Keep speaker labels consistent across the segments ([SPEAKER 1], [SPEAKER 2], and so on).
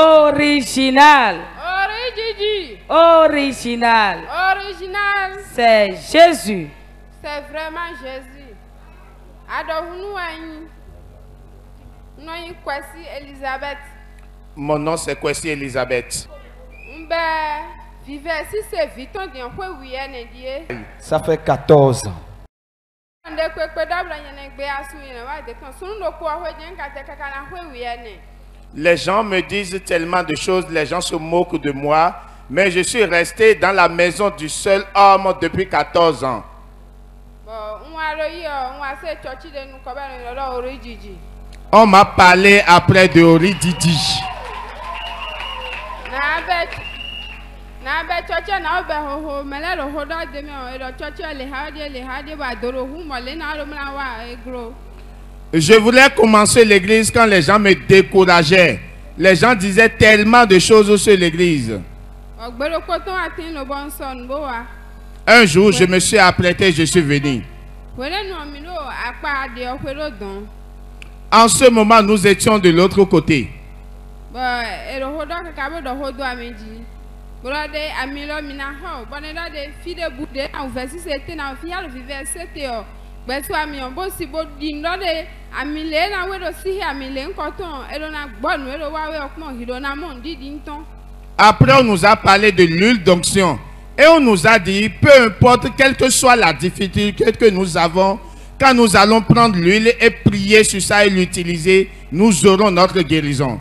[SPEAKER 1] Original. Original.
[SPEAKER 2] Original.
[SPEAKER 1] C'est Jésus.
[SPEAKER 2] C'est vraiment Jésus. Elisabeth.
[SPEAKER 3] Mon nom c'est Kwesi Elisabeth.
[SPEAKER 4] Ça fait 14 ans.
[SPEAKER 3] Les gens me disent tellement de choses, les gens se moquent de moi, mais je suis resté dans la maison du seul homme depuis 14 ans. On m'a parlé après de Orididi. Je voulais commencer l'église quand les gens me décourageaient. Les gens disaient tellement de choses sur l'église. Un jour, je me suis apprêté, je suis venu. En ce moment, nous étions de l'autre côté. Après, on nous a parlé de l'huile d'onction. Et on nous a dit, peu importe quelle que soit la difficulté que nous avons, quand nous allons prendre l'huile et prier sur ça et l'utiliser, nous aurons notre guérison.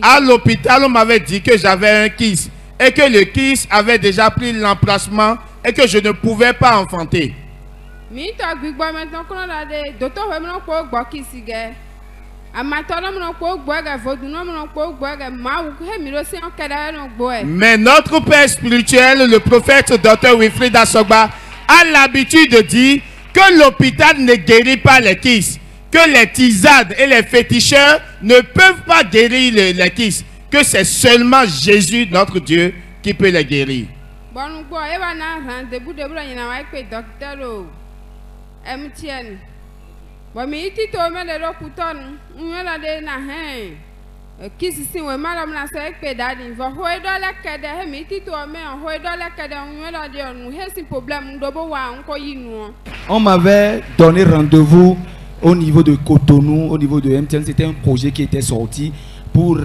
[SPEAKER 3] À l'hôpital, on m'avait dit que j'avais un kyste et que le kyste avait déjà pris l'emplacement et que je ne pouvais pas enfanter. Mais notre père spirituel, le prophète Dr. Wilfrid Asogba, a l'habitude de dire que l'hôpital ne guérit pas les kystes, que les tisanes et les féticheurs ne peuvent pas guérir les kystes, que c'est seulement Jésus, notre Dieu, qui peut les guérir.
[SPEAKER 4] On m'avait donné rendez-vous au niveau de Cotonou, au niveau de MTN. C'était un projet qui était sorti pour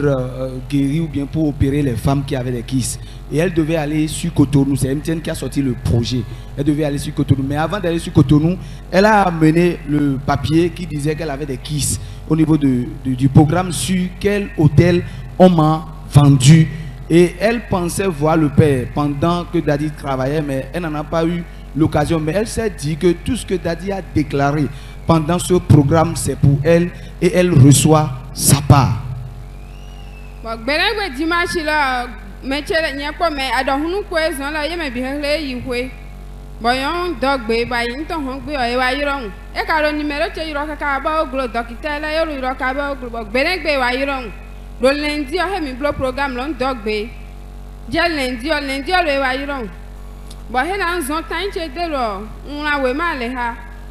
[SPEAKER 4] guérir ou bien pour opérer les femmes qui avaient des kystes. Et elle devait aller sur Cotonou. C'est MTN qui a sorti le projet. Elle devait aller sur Cotonou. Mais avant d'aller sur Cotonou, elle a amené le papier qui disait qu'elle avait des kystes au niveau du programme sur quel hôtel on m'a vendu. Et elle pensait voir le père pendant que Daddy travaillait, mais elle n'en a pas eu l'occasion. Mais elle s'est dit que tout ce que Daddy a déclaré pendant ce programme, c'est pour elle et elle reçoit sa part.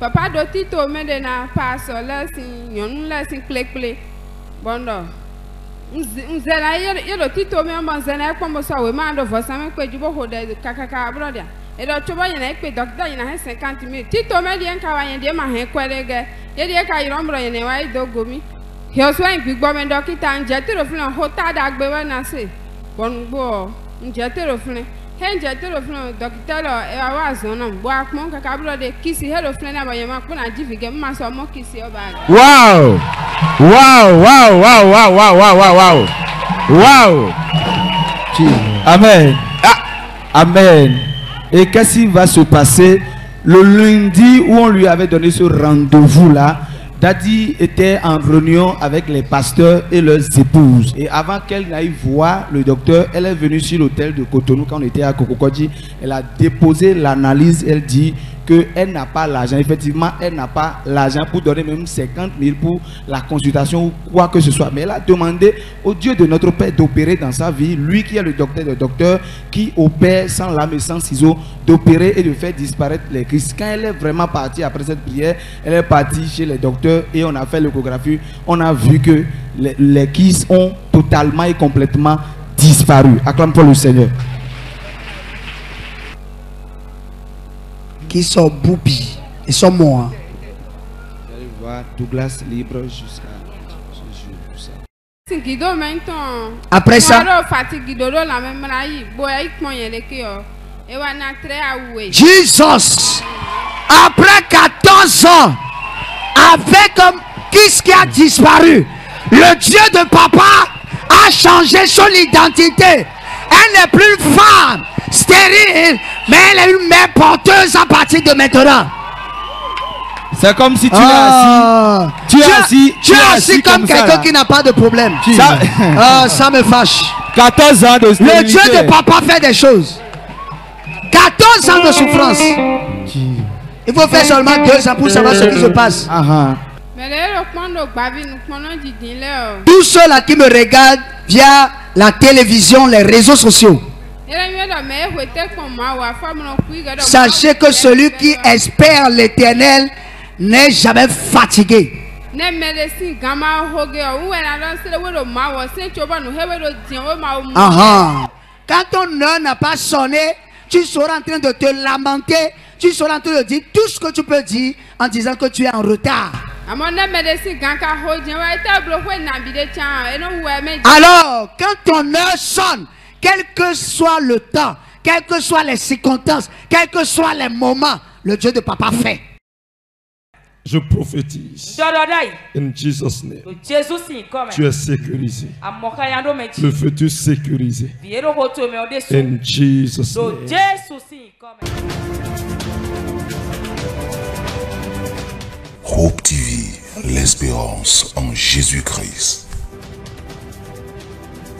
[SPEAKER 2] Papa do tito me de na paso lesson yon lesson play bondo nzela ye tito me on zela ko mo so we man do vosa me pe jubo ho de kakaka brother e do chobo ye na pe doctor ye na 50 minutes tito me de nka wa ye de ma he kwelege ye de ka yiro mbro ye ne wa do gomi he so en gbigbo me dokita nje tero fun ho ta da gbe wa na se bonugbo nje tero fun
[SPEAKER 3] Wow! Wow! Wow! Wow! Wow! Wow! Wow! Wow! Wow!
[SPEAKER 4] Amen. Amen. Et qu'est-ce qui va se passer le lundi où on lui avait donné ce rendez-vous-là? Daddy était en réunion avec les pasteurs et leurs épouses. Et avant qu'elle n'aille voir le docteur, elle est venue sur l'hôtel de Cotonou quand on était à Kokokodji. Elle a déposé l'analyse. Elle dit qu'elle n'a pas l'argent. Effectivement, elle n'a pas l'argent pour donner même 50 000 pour la consultation ou quoi que ce soit. Mais elle a demandé au Dieu de notre Père d'opérer dans sa vie, lui qui est le docteur des docteurs, qui opère sans lame et sans ciseaux, d'opérer et de faire disparaître les crises. Quand elle est vraiment partie après cette prière, elle est partie chez les docteurs et on a fait l'échographie. On a vu que les crises ont totalement et complètement disparu. Acclame pour le Seigneur.
[SPEAKER 5] Qui sont boubis, ils sont morts.
[SPEAKER 4] Vous allez voir Douglas libre jusqu'à
[SPEAKER 5] après ça, Jesus, après 14 ans, avec qu'est-ce qui a disparu, le Dieu de papa a changé son identité. Elle n'est plus une femme stérile, mais elle est une mère porteuse à partir de maintenant.
[SPEAKER 4] C'est comme si tu es assis.
[SPEAKER 5] Tu es assis comme quelqu'un qui n'a pas de problème. Ça me fâche.
[SPEAKER 4] 14 ans de stérilité.
[SPEAKER 5] Le Dieu de papa fait des choses. 14 ans de souffrance. Il faut faire seulement 2 ans pour savoir ce qui se passe. Tous ceux-là qui me regardent via la télévision, les réseaux sociaux, sachez que celui qui espère l'Éternel n'est jamais fatigué. Quand ton heure n'a pas sonné, tu seras en train de te lamenter, tu seras en train de dire tout ce que tu peux dire en disant que tu es en retard. Alors, quand ton heure sonne, quel que soit le temps, quelles que soient les circonstances, quels que soient les moments, le Dieu de papa fait.
[SPEAKER 6] Je prophétise. In Jesus' name. Tu es sécurisé. Le futur sécurisé. In Jesus' name.
[SPEAKER 7] Hope TV, l'espérance en Jésus-Christ.